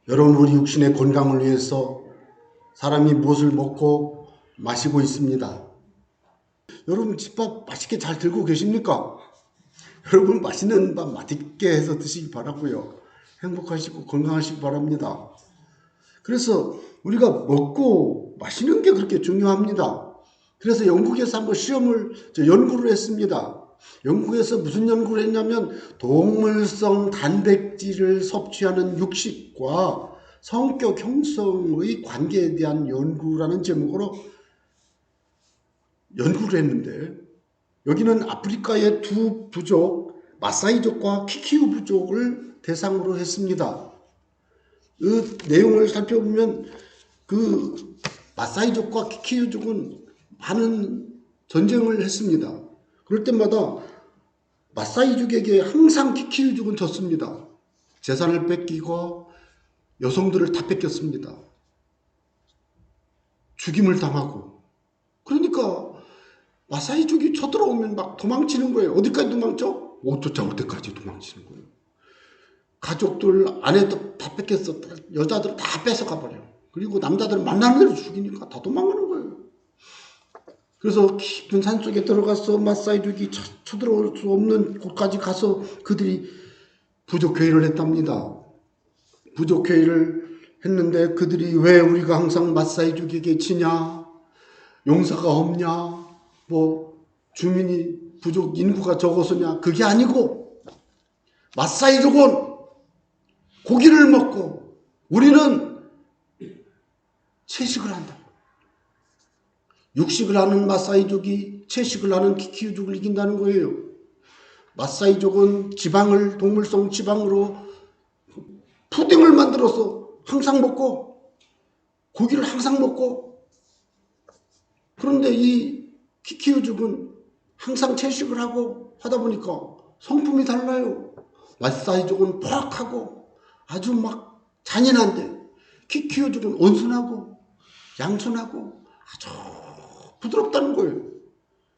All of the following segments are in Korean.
여러분, 우리 육신의 건강을 위해서 사람이 무엇을 먹고 마시고 있습니다. 여러분, 집밥 맛있게 잘 들고 계십니까? 여러분, 맛있는 밥 맛있게 해서 드시기 바라고요. 행복하시고 건강하시기 바랍니다. 그래서 우리가 먹고 마시는 게 그렇게 중요합니다. 그래서 영국에서 한번 연구를 했습니다. 영국에서 무슨 연구를 했냐면 동물성 단백질을 섭취하는 육식과 성격 형성의 관계에 대한 연구라는 제목으로 연구를 했는데, 여기는 아프리카의 두 부족 마사이족과 키키우 부족을 대상으로 했습니다. 그 내용을 살펴보면 그 마사이족과 키키우족은 많은 전쟁을 했습니다. 그럴 때마다 마사이족에게 항상 키키우족은 졌습니다. 재산을 뺏기고 여성들을 다 뺏겼습니다. 죽임을 당하고. 그러니까 마사이족이 쳐들어오면 막 도망치는 거예요. 어디까지 도망쳐? 못 쫓아올 때까지 도망치는 거예요. 가족들, 아내도 다 뺏겼어. 여자들 다 뺏어가 버려. 그리고 남자들은 만나는 대로 죽이니까 다 도망가는 거예요. 그래서 깊은 산속에 들어가서 마사이족이 쳐들어올 수 없는 곳까지 가서 그들이 부족회의를 했답니다. 부족회의를 했는데 그들이 왜 우리가 항상 마사이족에게 지냐? 용사가 없냐? 주민이 부족 인구가 적어서냐? 그게 아니고 마사이족은 고기를 먹고 우리는 채식을 한다. 육식을 하는 마사이족이 채식을 하는 키키우족을 이긴다는 거예요. 마사이족은 지방을 동물성 지방으로 푸딩을 만들어서 항상 먹고 고기를 항상 먹고, 그런데 이 키키우족은 항상 채식을 하고 하다 보니까 성품이 달라요. 마사이족은 포악하고 아주 막 잔인한데 키키우족은 온순하고 양순하고 아주 부드럽다는 거예요.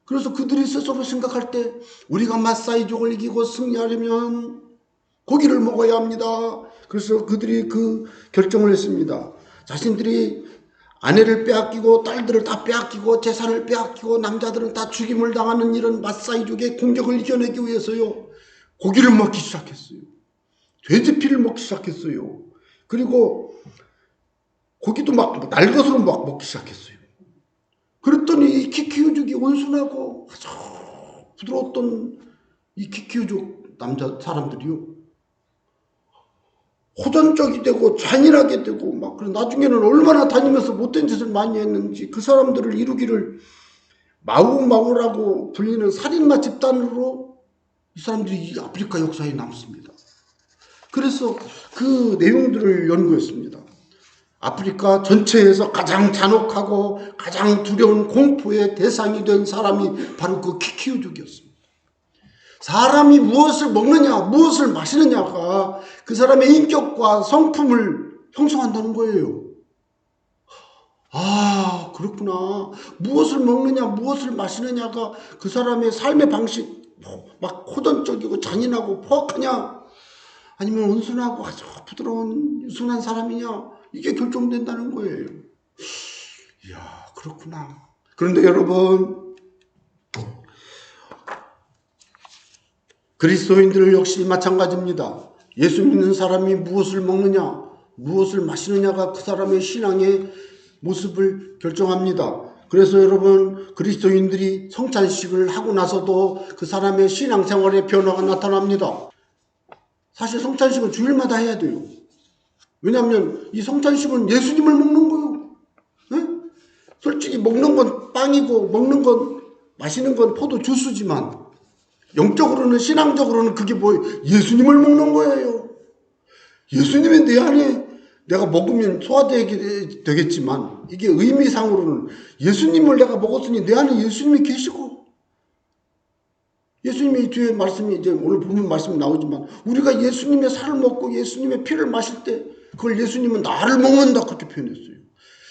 그래서 그들이 스스로 생각할 때 우리가 마사이족을 이기고 승리하려면 고기를 먹어야 합니다. 그래서 그들이 그 결정을 했습니다. 자신들이 아내를 빼앗기고 딸들을 다 빼앗기고 재산을 빼앗기고 남자들은 다 죽임을 당하는 이런 마사이족의 공격을 이겨내기 위해서요, 고기를 먹기 시작했어요. 돼지피를 먹기 시작했어요. 그리고 고기도 막 날것으로 막 먹기 시작했어요. 그랬더니 이 키키우족이 온순하고 아주 부드러웠던 이 키키우족 남자 사람들이요, 호전적이 되고 잔인하게 되고 막, 그래 나중에는 얼마나 다니면서 못된 짓을 많이 했는지 그 사람들을 이루기를 마우마우라고 불리는 살인마 집단으로 이 사람들이 이 아프리카 역사에 남습니다. 그래서 그 내용들을 연구했습니다. 아프리카 전체에서 가장 잔혹하고 가장 두려운 공포의 대상이 된 사람이 바로 그 키키우족이었습니다. 사람이 무엇을 먹느냐, 무엇을 마시느냐가 그 사람의 인격과 성품을 형성한다는 거예요. 아, 그렇구나. 무엇을 먹느냐, 무엇을 마시느냐가 그 사람의 삶의 방식, 막 호전적이고 잔인하고 포악하냐, 아니면 온순하고 아주 부드러운 유순한 사람이냐, 이게 결정된다는 거예요. 이야, 그렇구나. 그런데 여러분, 그리스도인들 역시 마찬가지입니다. 예수 믿는 사람이 무엇을 먹느냐, 무엇을 마시느냐가 그 사람의 신앙의 모습을 결정합니다. 그래서 여러분, 그리스도인들이 성찬식을 하고 나서도 그 사람의 신앙생활에 변화가 나타납니다. 사실 성찬식은 주일마다 해야 돼요. 왜냐하면 이 성찬식은 예수님을 먹는 거예요. 네? 솔직히 먹는 건 빵이고 마시는 건 포도 주스지만 영적으로는, 신앙적으로는 그게 뭐예요? 예수님을 먹는 거예요. 예수님이 내 안에 내가 먹으면 소화되겠지만 이게 의미상으로는 예수님을 내가 먹었으니 내 안에 예수님이 계시고, 예수님이 뒤에 말씀이 이제 오늘 보면 말씀이 나오지만 우리가 예수님의 살을 먹고 예수님의 피를 마실 때 그걸 예수님은 나를 먹는다 그렇게 표현했어요.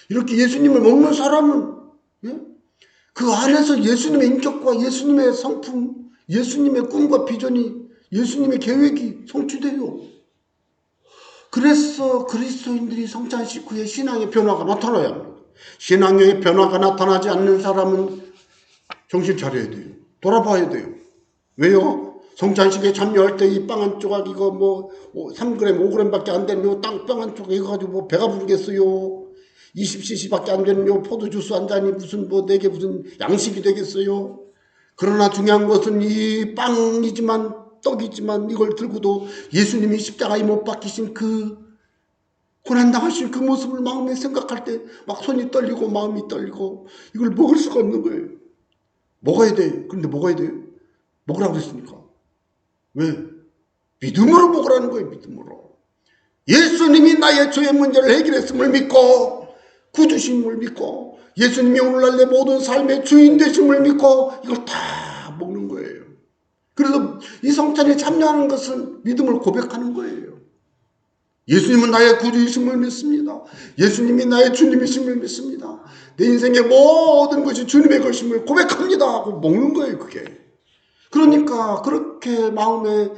이렇게 예수님을 먹는 사람은 그 안에서 예수님의 인격과 예수님의 성품, 예수님의 꿈과 비전이, 예수님의 계획이 성취돼요. 그래서 그리스도인들이 성찬식 후에 신앙의 변화가 나타나야 합니다. 신앙의 변화가 나타나지 않는 사람은 정신 차려야 돼요. 돌아봐야 돼요. 왜요? 성찬식에 참여할 때 이 빵 한 조각 이거 뭐 3g, 5g밖에 안 되는 요 빵 한 조각 이거 가지고 뭐 배가 부르겠어요? 20cc밖에 안 되는 요 포도주스 한 잔이 무슨 뭐 내게 무슨 양식이 되겠어요? 그러나 중요한 것은 이 빵이지만 떡이지만 이걸 들고도 예수님이 십자가에 못 박히신 그 고난당하신 그 모습을 마음에 생각할 때 막 손이 떨리고 마음이 떨리고 이걸 먹을 수가 없는 거예요. 먹어야 돼. 그런데 먹어야 돼요. 먹으라고 했으니까. 왜? 믿음으로 먹으라는 거예요. 믿음으로. 예수님이 나의 죄의 문제를 해결했음을 믿고 구주심을 믿고 예수님이 오늘날 내 모든 삶의 주인 되심을 믿고 이걸 다 먹는 거예요. 그래서 이 성찬에 참여하는 것은 믿음을 고백하는 거예요. 예수님은 나의 구주이심을 믿습니다. 예수님이 나의 주님이심을 믿습니다. 내 인생의 모든 것이 주님의 것임을 고백합니다 하고 먹는 거예요. 그게. 그러니까 그렇게 마음에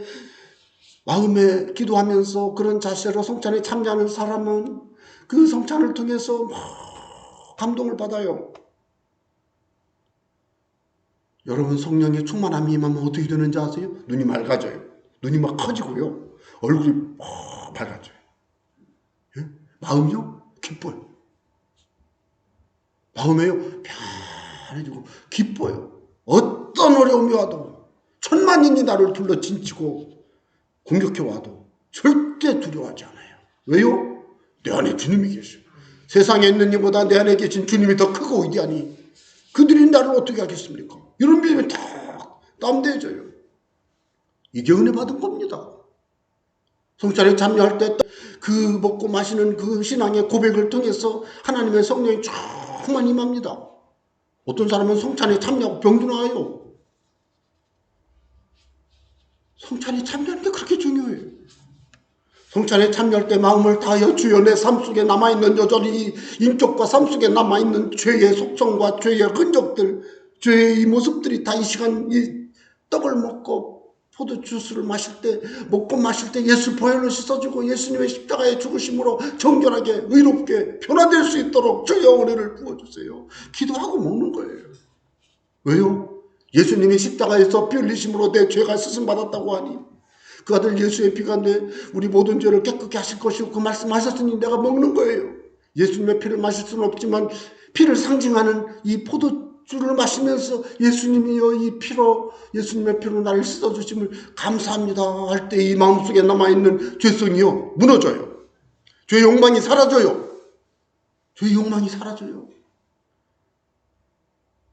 기도하면서 그런 자세로 성찬에 참여하는 사람은 그 성찬을 통해서 막 감동을 받아요. 여러분 성령의 충만함이 임하면 어떻게 되는지 아세요? 눈이 맑아져요. 눈이 막 커지고요. 얼굴이 막 밝아져요. 예? 마음이요? 기뻐요. 마음에요? 편해지고 기뻐요. 어떤 어려움이 와도 천만인이 나를 둘러 진치고 공격해 와도 절대 두려워하지 않아요. 왜요? 내 안에 주님이 계셔. 세상에 있는 이보다 내 안에 계신 주님이 더 크고 위대하니 그들이 나를 어떻게 하겠습니까? 이런 믿음이 딱 담대해져요. 이게 은혜 받은 겁니다. 성찬에 참여할 때 그 먹고 마시는 그 신앙의 고백을 통해서 하나님의 성령이 충만히 임합니다. 어떤 사람은 성찬에 참여하고 병도 나아요. 성찬에 참여하는 게 그렇게 중요해요. 성찬에 참여할 때 마음을 다하여 주여 내 삶 속에 남아있는 여전히 인격과 삶 속에 남아있는 죄의 속성과 죄의 흔적들, 죄의 이 모습들이 다 이 시간 이 떡을 먹고 포도주스를 마실 때 먹고 마실 때 예수 보혈로 씻어주고 예수님의 십자가의 죽으심으로 정결하게 의롭게 변화될 수 있도록 주여 은혜를 부어주세요. 기도하고 먹는 거예요. 왜요? 예수님이 십자가에서 피 흘리심으로 내 죄가 쓰심받았다고 하니 그 아들 예수의 피가 우리 모든 죄를 깨끗게 하실 것이고 그 말씀하셨으니 내가 먹는 거예요. 예수님의 피를 마실 수는 없지만 피를 상징하는 이 포도주를 마시면서 예수님이여 이 피로 예수님의 피로 나를 씻어주심을 감사합니다 할 때 이 마음속에 남아있는 죄성이요 무너져요. 죄의 욕망이 사라져요. 죄의 욕망이 사라져요.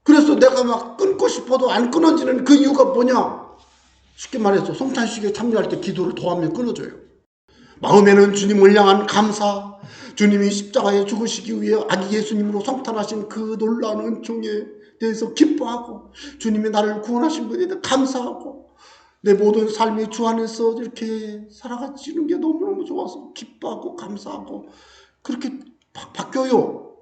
그래서 내가 막 끊고 싶어도 안 끊어지는 그 이유가 뭐냐? 쉽게 말해서 성찬식에 참여할 때 기도를 더하면 끊어져요. 마음에는 주님을 향한 감사, 주님이 십자가에 죽으시기 위해 아기 예수님으로 성탄하신 그 놀라운 은총에 대해서 기뻐하고 주님이 나를 구원하신 것에 대해 감사하고 내 모든 삶이 주 안에서 이렇게 살아가지는 게 너무너무 좋아서 기뻐하고 감사하고 그렇게 바뀌어요.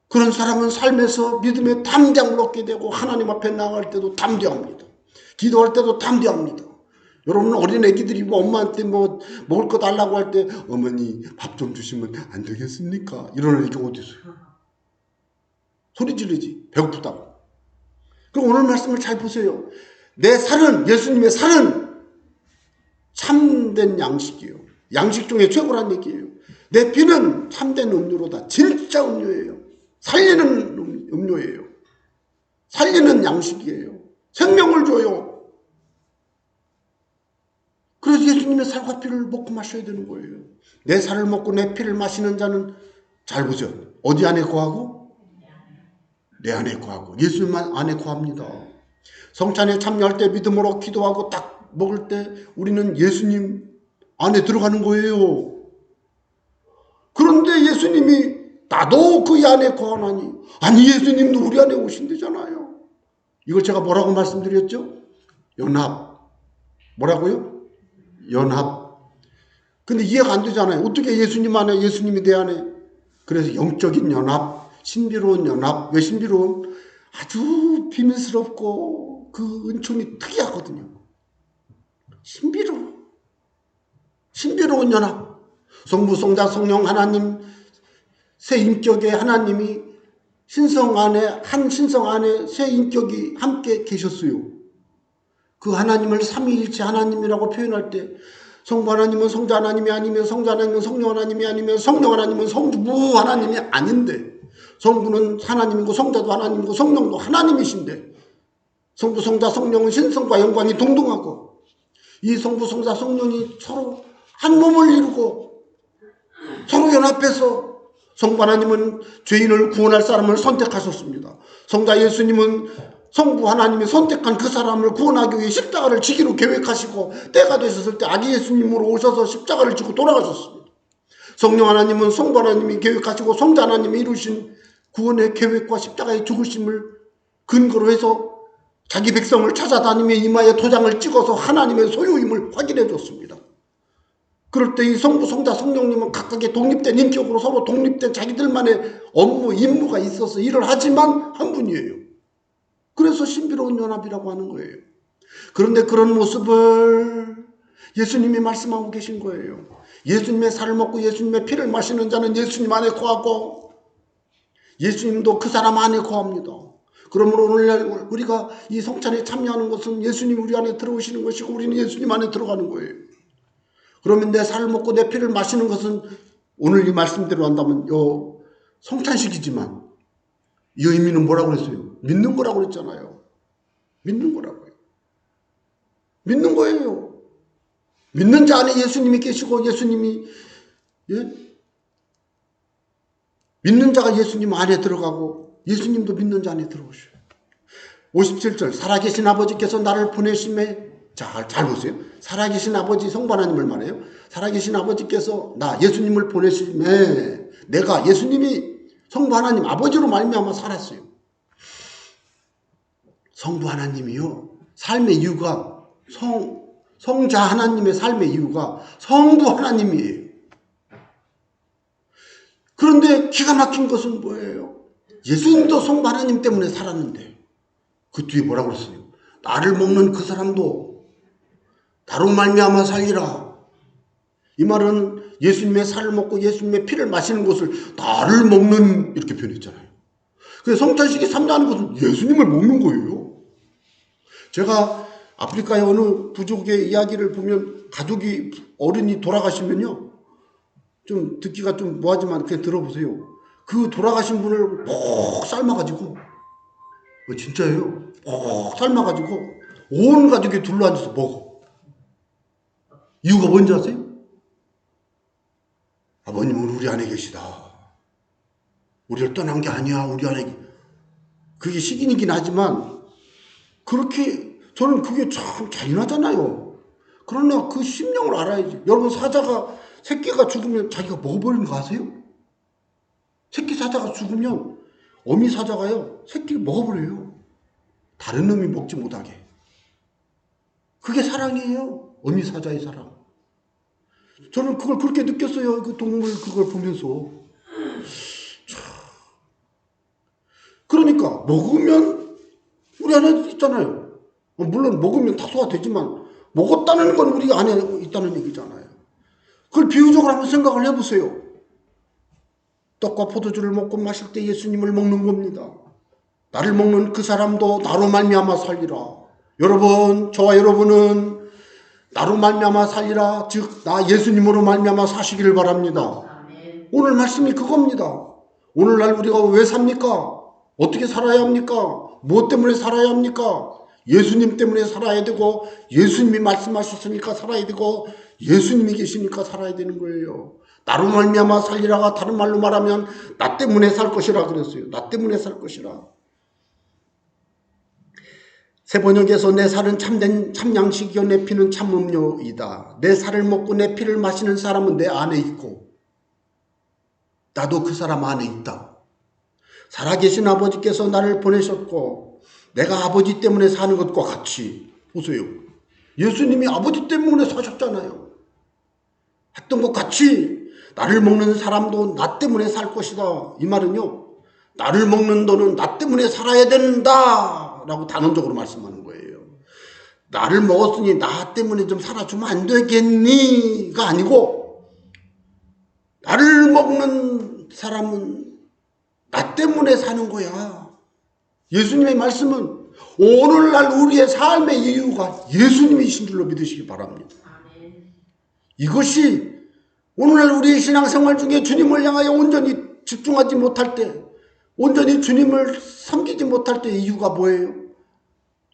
그런 사람은 삶에서 믿음의 담대함을 얻게 되고 하나님 앞에 나아갈 때도 담대합니다. 기도할 때도 담대합니다. 여러분 어린 애기들이 뭐 엄마한테 뭐 먹을 거 달라고 할 때 어머니 밥 좀 주시면 안 되겠습니까? 이런 애기 어디 있어요? 소리 지르지 배고프다고. 그럼 오늘 말씀을 잘 보세요. 내 살은 예수님의 살은 참된 양식이에요. 양식 중에 최고란 얘기예요. 내 피는 참된 음료로다. 진짜 음료예요. 살리는 음료예요. 살리는 양식이에요. 생명을 줘요. 그래서 예수님의 살과 피를 먹고 마셔야 되는 거예요. 내 살을 먹고 내 피를 마시는 자는 잘 보죠. 어디 안에 거하고? 내 안에 거하고. 예수님만 안에 거합니다. 성찬에 참여할 때 믿음으로 기도하고 딱 먹을 때 우리는 예수님 안에 들어가는 거예요. 그런데 예수님이 나도 그 안에 거하나니 아니 예수님도 우리 안에 오신대잖아요. 이걸 제가 뭐라고 말씀드렸죠? 연합. 뭐라고요? 연합. 근데 이해가 안 되잖아요. 어떻게 예수님 안에 예수님이 내 안에. 그래서 영적인 연합, 신비로운 연합. 왜 신비로운? 아주 비밀스럽고 그 은총이 특이하거든요. 신비로운 연합. 성부, 성자, 성령 하나님 세 인격의 하나님이 신성 안에, 한 신성 안에 세 인격이 함께 계셨어요. 그 하나님을 삼위일체 하나님이라고 표현할 때 성부 하나님은 성자 하나님이 아니며 성자 하나님은 성령 하나님이 아니며 성령 하나님은 성부 하나님이 아닌데, 성부는 하나님이고 성자도 하나님이고 성령도 하나님이신데, 성부, 성자, 성령은 신성과 영광이 동등하고, 이 성부, 성자, 성령이 서로 한 몸을 이루고 서로 연합해서 성부 하나님은 죄인을 구원할 사람을 선택하셨습니다. 성자 예수님은 성부 하나님이 선택한 그 사람을 구원하기 위해 십자가를 지기로 계획하시고 때가 되셨을 때 아기 예수님으로 오셔서 십자가를 지고 돌아가셨습니다. 성령 하나님은 성부 하나님이 계획하시고 성자 하나님이 이루신 구원의 계획과 십자가의 죽으심을 근거로 해서 자기 백성을 찾아다니며 이마에 도장을 찍어서 하나님의 소유임을 확인해 줬습니다. 그럴 때 이 성부, 성자, 성령님은 각각의 독립된 인격으로 서로 독립된 자기들만의 업무, 임무가 있어서 일을 하지만 한 분이에요. 그래서 신비로운 연합이라고 하는 거예요. 그런데 그런 모습을 예수님이 말씀하고 계신 거예요. 예수님의 살을 먹고 예수님의 피를 마시는 자는 예수님 안에 거하고 예수님도 그 사람 안에 거합니다. 그러므로 오늘날 우리가 이 성찬에 참여하는 것은 예수님이 우리 안에 들어오시는 것이고 우리는 예수님 안에 들어가는 거예요. 그러면 내 살을 먹고 내 피를 마시는 것은 오늘 이 말씀대로 한다면 요 성찬식이지만 이 의미는 뭐라고 그랬어요? 믿는 거라고 그랬잖아요. 믿는 거라고요. 믿는 거예요. 믿는 자 안에 예수님이 계시고 예수님이 믿는 자가 예수님 안에 들어가고 예수님도 믿는 자 안에 들어오셔요. 57절 살아계신 아버지께서 나를 보내심에 잘 보세요. 살아계신 아버지 성부 하나님을 말해요. 살아계신 아버지께서 나 예수님을 보내심에 내가 예수님이 성부 하나님 아버지로 말미암아 살았어요. 성부 하나님이요. 삶의 이유가 성자 하나님의 삶의 이유가 성부 하나님이에요. 그런데 기가 막힌 것은 뭐예요? 예수님도 성부 하나님 때문에 살았는데 그 뒤에 뭐라고 그랬어요? 나를 먹는 그 사람도 나로 말미암아 살리라. 이 말은 예수님의 살을 먹고 예수님의 피를 마시는 것을 나를 먹는 이렇게 표현했잖아요. 그래서 성찬식이 삼자하는 것은 예수님을 먹는 거예요. 제가 아프리카의 어느 부족의 이야기를 보면 가족이 어른이 돌아가시면요. 좀 듣기가 좀 뭐하지만 그냥 들어보세요. 그 돌아가신 분을 푹 삶아가지고 진짜예요. 푹 삶아가지고 온 가족이 둘러앉아서 먹어. 이유가 뭔지 아세요? 아버님은 우리 안에 계시다. 우리를 떠난 게 아니야. 우리 안에. 그게 식인이긴 하지만 그렇게 저는 그게 참 잔인하잖아요. 그러나 그 심령을 알아야지. 여러분 사자가 새끼가 죽으면 자기가 먹어버리는 거 아세요? 새끼 사자가 죽으면 어미 사자가요. 새끼를 먹어버려요. 다른 놈이 먹지 못하게. 그게 사랑이에요. 어미 사자의 사랑. 저는 그걸 그렇게 느꼈어요. 그 동물 그걸 보면서. 그러니까 먹으면 우리 안에 있잖아요. 물론 먹으면 다 소화되지만 먹었다는 건 우리 안에 있다는 얘기잖아요. 그걸 비유적으로 한번 생각을 해보세요. 떡과 포도주를 먹고 마실 때 예수님을 먹는 겁니다. 나를 먹는 그 사람도 나로 말미암아 살리라. 여러분, 저와 여러분은 나로 말미암아 살리라. 즉 나 예수님으로 말미암아 사시기를 바랍니다. 오늘 말씀이 그겁니다. 오늘날 우리가 왜 삽니까? 어떻게 살아야 합니까? 무엇 때문에 살아야 합니까? 예수님 때문에 살아야 되고 예수님이 말씀하셨으니까 살아야 되고 예수님이 계시니까 살아야 되는 거예요. 나로 말미암아 살리라가 다른 말로 말하면 나 때문에 살 것이라 그랬어요. 나 때문에 살 것이라. 새 번역에서 내 살은 참된 참양식이요 내 피는 참음료이다. 내 살을 먹고 내 피를 마시는 사람은 내 안에 있고 나도 그 사람 안에 있다. 살아계신 아버지께서 나를 보내셨고 내가 아버지 때문에 사는 것과 같이 보세요. 예수님이 아버지 때문에 사셨잖아요. 했던 것 같이 나를 먹는 사람도 나 때문에 살 것이다. 이 말은요. 나를 먹는 너는 나 때문에 살아야 된다. 라고 단언적으로 말씀하는 거예요. 나를 먹었으니 나 때문에 좀 살아주면 안 되겠니? 가 아니고 나를 먹는 사람은 나 때문에 사는 거야. 예수님의 말씀은 오늘날 우리의 삶의 이유가 예수님이신 줄로 믿으시기 바랍니다. 이것이 오늘날 우리의 신앙생활 중에 주님을 향하여 온전히 집중하지 못할 때, 온전히 주님을 섬기지 못할 때 이유가 뭐예요?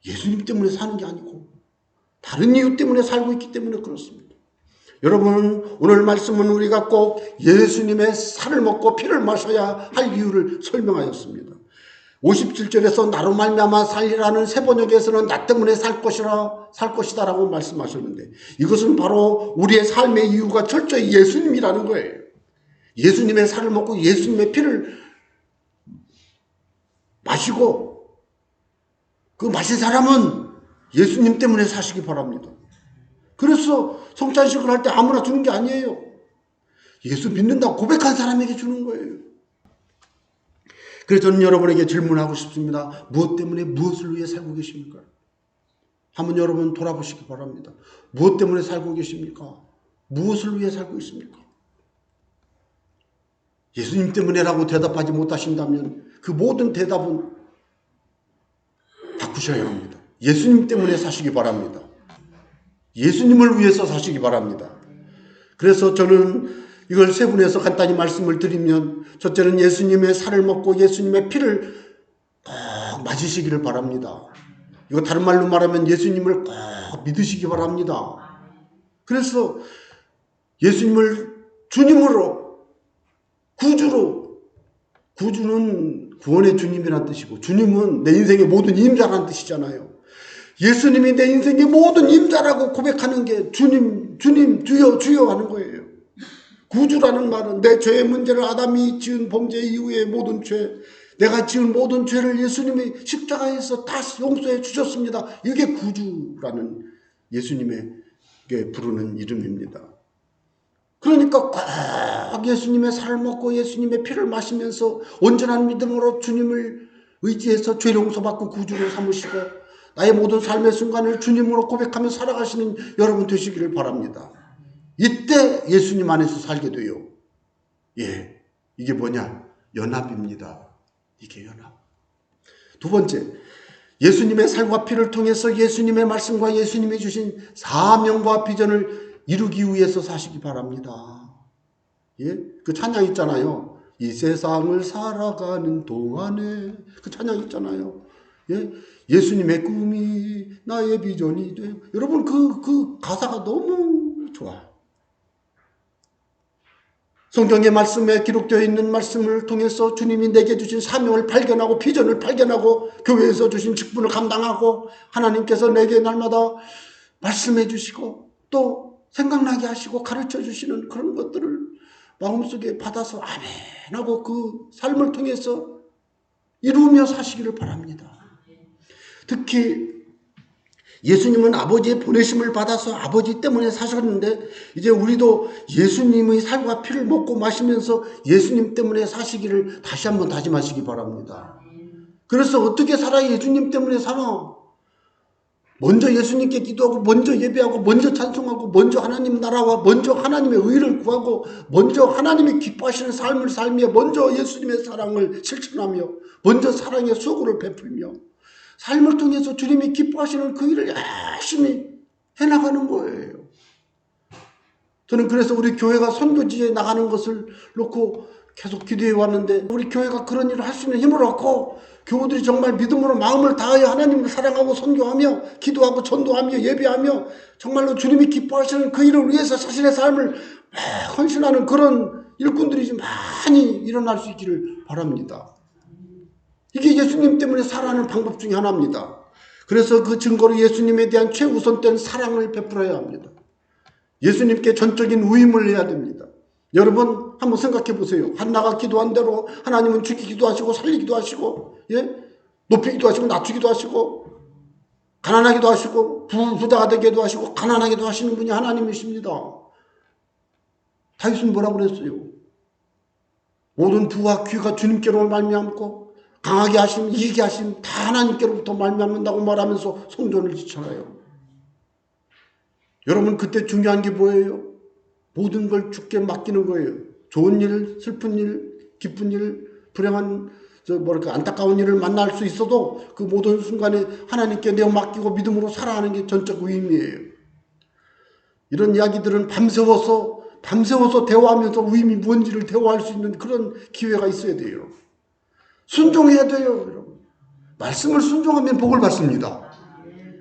예수님 때문에 사는 게 아니고 다른 이유 때문에 살고 있기 때문에 그렇습니다. 여러분, 오늘 말씀은 우리가 꼭 예수님의 살을 먹고 피를 마셔야 할 이유를 설명하였습니다. 57절에서 나로 말미암아 살리라는 세번역에서는 나 때문에 살 것이다 라고 말씀하셨는데, 이것은 바로 우리의 삶의 이유가 철저히 예수님이라는 거예요. 예수님의 살을 먹고 예수님의 피를 마시고, 그 마신 사람은 예수님 때문에 사시기 바랍니다. 그래서 성찬식을 할 때 아무나 주는 게 아니에요. 예수 믿는다고 고백한 사람에게 주는 거예요. 그래서 저는 여러분에게 질문하고 싶습니다. 무엇 때문에, 무엇을 위해 살고 계십니까? 한번 여러분 돌아보시기 바랍니다. 무엇 때문에 살고 계십니까? 무엇을 위해 살고 있습니까? 예수님 때문에라고 대답하지 못하신다면 그 모든 대답은 바꾸셔야 합니다. 예수님 때문에 사시기 바랍니다. 예수님을 위해서 사시기 바랍니다. 그래서 저는 이걸 세분해서 간단히 말씀을 드리면, 첫째는 예수님의 살을 먹고 예수님의 피를 꼭 맞으시기를 바랍니다. 이거 다른 말로 말하면 예수님을 꼭 믿으시기 바랍니다. 그래서 예수님을 주님으로, 구주는 구원의 주님이라는 뜻이고, 주님은 내 인생의 모든 임자라는 뜻이잖아요. 예수님이 내 인생의 모든 임자라고 고백하는 게 주님, 주여, 주여 하는 거예요. 구주라는 말은 내 죄의 문제를 아담이 지은 범죄 이후의 모든 죄, 내가 지은 모든 죄를 예수님이 십자가에서 다 용서해 주셨습니다. 이게 구주라는 예수님에게 부르는 이름입니다. 그러니까 꼭 예수님의 살을 먹고 예수님의 피를 마시면서 온전한 믿음으로 주님을 의지해서 죄 용서받고 구주로 삼으시고 나의 모든 삶의 순간을 주님으로 고백하며 살아가시는 여러분 되시기를 바랍니다. 이때 예수님 안에서 살게 돼요. 이게 뭐냐? 연합입니다. 이게 연합. 두 번째, 예수님의 살과 피를 통해서 예수님의 말씀과 예수님이 주신 사명과 비전을 이루기 위해서 사시기 바랍니다. 그 찬양 있잖아요. 이 세상을 살아가는 동안에, 그 찬양 있잖아요. 예수님의 꿈이 나의 비전이 돼. 여러분 그 가사가 너무 좋아. 성경의 말씀에 기록되어 있는 말씀을 통해서 주님이 내게 주신 사명을 발견하고 비전을 발견하고 교회에서 주신 직분을 감당하고 하나님께서 내게 날마다 말씀해 주시고 또 생각나게 하시고 가르쳐 주시는 그런 것들을 마음속에 받아서 아멘 하고 그 삶을 통해서 이루며 사시기를 바랍니다. 특히 예수님은 아버지의 보내심을 받아서 아버지 때문에 사셨는데 이제 우리도 예수님의 살과 피를 먹고 마시면서 예수님 때문에 사시기를 다시 한번 다짐하시기 바랍니다. 그래서 어떻게 살아야 예수님 때문에 살아? 먼저 예수님께 기도하고 먼저 예배하고 먼저 찬송하고 먼저 하나님 나라와 먼저 하나님의 의를 구하고 먼저 하나님이 기뻐하시는 삶을 살며 먼저 예수님의 사랑을 실천하며 먼저 사랑의 수고를 베풀며 삶을 통해서 주님이 기뻐하시는 그 일을 열심히 해나가는 거예요. 저는 그래서 우리 교회가 선교지에 나가는 것을 놓고 계속 기도해 왔는데 우리 교회가 그런 일을 할 수 있는 힘을 얻고 교우들이 정말 믿음으로 마음을 다하여 하나님을 사랑하고 선교하며 기도하고 전도하며 예배하며 정말로 주님이 기뻐하시는 그 일을 위해서 자신의 삶을 헌신하는 그런 일꾼들이 좀 많이 일어날 수 있기를 바랍니다. 이게 예수님 때문에 살아가는 방법 중에 하나입니다. 그래서 그 증거로 예수님에 대한 최우선된 사랑을 베풀어야 합니다. 예수님께 전적인 위임을 해야 됩니다. 여러분 한번 생각해 보세요. 한나가 기도한 대로 하나님은 죽이기도 하시고 살리기도 하시고 높이기도 하시고 낮추기도 하시고 가난하기도 하시고 부자가 되게도 하시고 가난하게도 하시는 분이 하나님이십니다. 다윗은 뭐라고 그랬어요? 모든 부와 귀가 주님께로 말미암고 강하게 하심, 이기게 하심 다 하나님께로부터 말미암는다고 말하면서 성전을 지잖아요. 여러분 그때 중요한 게 뭐예요? 모든 걸 주께 맡기는 거예요. 좋은 일, 슬픈 일, 기쁜 일, 불행한 안타까운 일을 만날 수 있어도 그 모든 순간에 하나님께 내어 맡기고 믿음으로 살아가는 게 전적 의미예요. 이런 이야기들은 밤새워서 대화하면서 의미 뭔지를 대화할 수 있는 그런 기회가 있어야 돼요. 순종해야 돼요, 여러분. 말씀을 순종하면 복을 받습니다.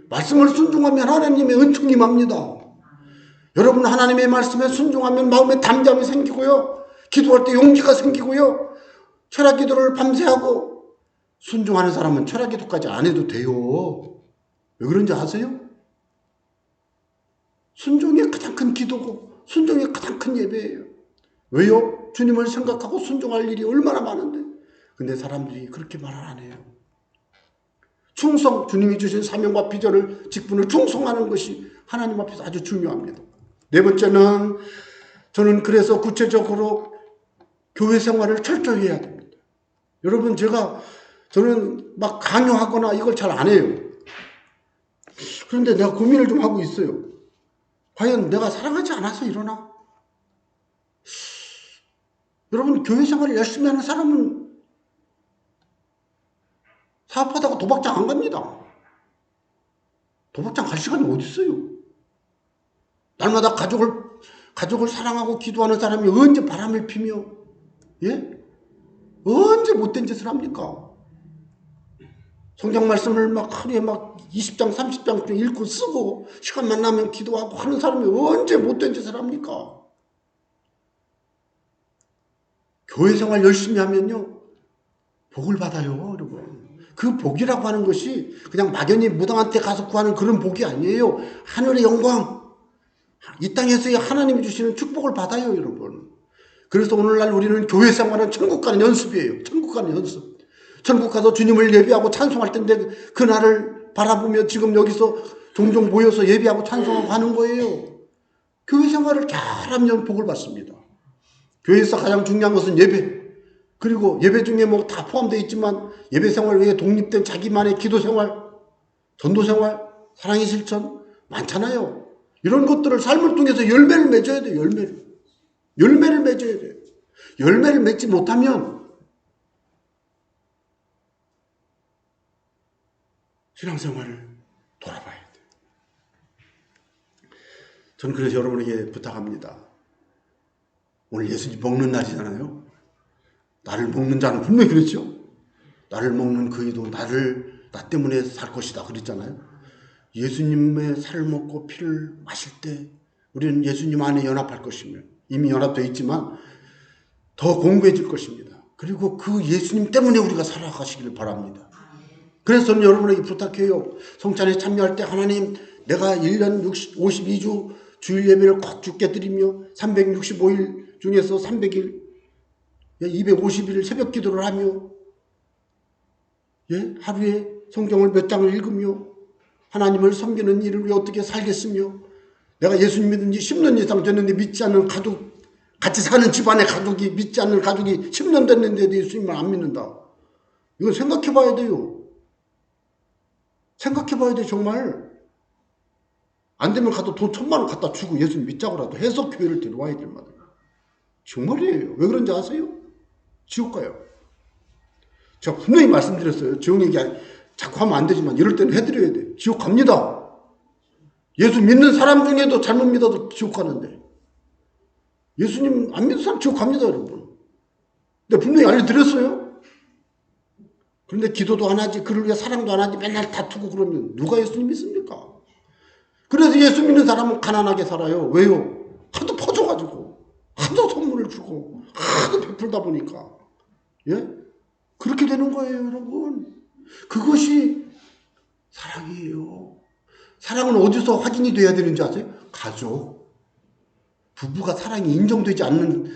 말씀을 순종하면 하나님의 은총이 임합니다. 여러분, 하나님의 말씀에 순종하면 마음에 담대함이 생기고요. 기도할 때 용기가 생기고요. 철학 기도를 밤새 하고 순종하는 사람은 철학 기도까지 안 해도 돼요. 왜 그런지 아세요? 순종이 가장 큰 기도고 순종이 가장 큰 예배예요. 왜요? 주님을 생각하고 순종할 일이 얼마나 많은데. 근데 사람들이 그렇게 말을 안 해요. 충성, 주님이 주신 사명과 비전을, 직분을 충성하는 것이 하나님 앞에서 아주 중요합니다. 네 번째는, 저는 그래서 구체적으로 교회 생활을 철저히 해야 됩니다. 여러분, 저는 막 강요하거나 이걸 잘 안 해요. 그런데 내가 고민을 좀 하고 있어요. 과연 내가 사랑하지 않아서 이러나? 여러분, 교회 생활을 열심히 하는 사람은 사업하다가 도박장 안 갑니다. 도박장 갈 시간이 어디 있어요? 날마다 가족을 사랑하고 기도하는 사람이 언제 바람을 피며, 예? 언제 못된 짓을 합니까? 성경 말씀을 막 하루에 막 20장, 30장 읽고 쓰고 시간만 나면 기도하고 하는 사람이 언제 못된 짓을 합니까? 교회 생활 열심히 하면요, 복을 받아요, 여러분. 그 복이라고 하는 것이 그냥 막연히 무당한테 가서 구하는 그런 복이 아니에요. 하늘의 영광, 이 땅에서의 하나님이 주시는 축복을 받아요, 여러분. 그래서 오늘날 우리는 교회 생활은 천국 가는 연습이에요. 천국 가는 연습. 천국 가서 주님을 예배하고 찬송할 텐데 그날을 바라보며 지금 여기서 종종 모여서 예배하고 찬송하고 하는 거예요. 교회 생활을 잘하면 복을 받습니다. 교회에서 가장 중요한 것은 예배. 그리고 예배 중에 뭐 다 포함되어 있지만 예배 생활 외에 독립된 자기만의 기도 생활, 전도 생활, 사랑의 실천 많잖아요. 이런 것들을 삶을 통해서 열매를 맺어야 돼요. 열매를 맺어야 돼요. 열매를 맺지 못하면 신앙생활을 돌아봐야 돼요. 저는 그래서 여러분에게 부탁합니다. 오늘 예수님 먹는 날이잖아요. 나를 먹는 자는 분명히 그랬죠. 나를 먹는 그이도 나 때문에 살 것이다 그랬잖아요. 예수님의 살을 먹고 피를 마실 때 우리는 예수님 안에 연합할 것이며 이미 연합되어 있지만 더 공고해질 것입니다. 그리고 그 예수님 때문에 우리가 살아가시기를 바랍니다. 그래서 저는 여러분에게 부탁해요. 성찬에 참여할 때 하나님, 내가 1년 52주 주일 예배를 꼭 주께 드리며 365일 중에서 300일 250일 새벽 기도를 하며 하루에 성경을 몇 장을 읽으며 하나님을 섬기는 일을 위해 어떻게 살겠으며 내가 예수님 믿은 지 10년 이상 됐는데 믿지 않는 가족, 같이 사는 집안의 가족이 믿지 않는 가족이 10년 됐는데도 예수님을 안 믿는다. 이건 생각해 봐야 돼요. 생각해 봐야 돼. 정말. 안 되면 가도 돈 1,000만 원 갖다 주고 예수님 믿자고라도 해서 교회를 데려와야 될 만한. 정말이에요. 왜 그런지 아세요? 지옥 가요. 제가 분명히 말씀드렸어요. 지옥 얘기 자꾸 하면 안 되지만 이럴 때는 해드려야 돼. 지옥 갑니다. 예수 믿는 사람 중에도 잘못 믿어도 지옥 가는데 예수님 안 믿는 사람 지옥 갑니다, 여러분. 근데 분명히 알려드렸어요. 그런데 기도도 안 하지, 그를 위해 사랑도 안 하지, 맨날 다투고 그러면 누가 예수님 믿습니까? 그래서 예수 믿는 사람은 가난하게 살아요. 왜요? 하도 퍼줘가지고 하도 선물을 주고 하도 베풀다 보니까 그렇게 되는 거예요, 여러분. 그것이 사랑이에요. 사랑은 어디서 확인이 돼야 되는지 아세요? 가족. 부부가 사랑이 인정되지 않는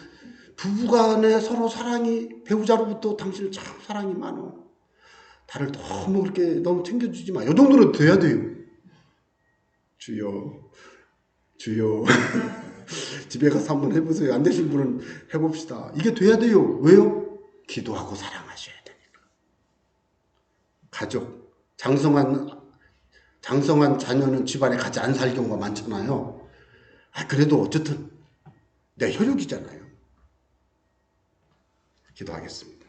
부부간에 서로 사랑이 배우자로부터 당신은 참 사랑이 많아. 나를 너무 그렇게 너무 챙겨주지 마. 이 정도는 돼야 돼요. 주여. 집에 가서 한번 해보세요. 안 되신 분은 해봅시다. 이게 돼야 돼요. 왜요? 기도하고 사랑하셔야 되니까. 가족, 장성한 자녀는 집안에 같이 안 살 경우가 많잖아요. 그래도 어쨌든 내 혈육이잖아요. 기도하겠습니다.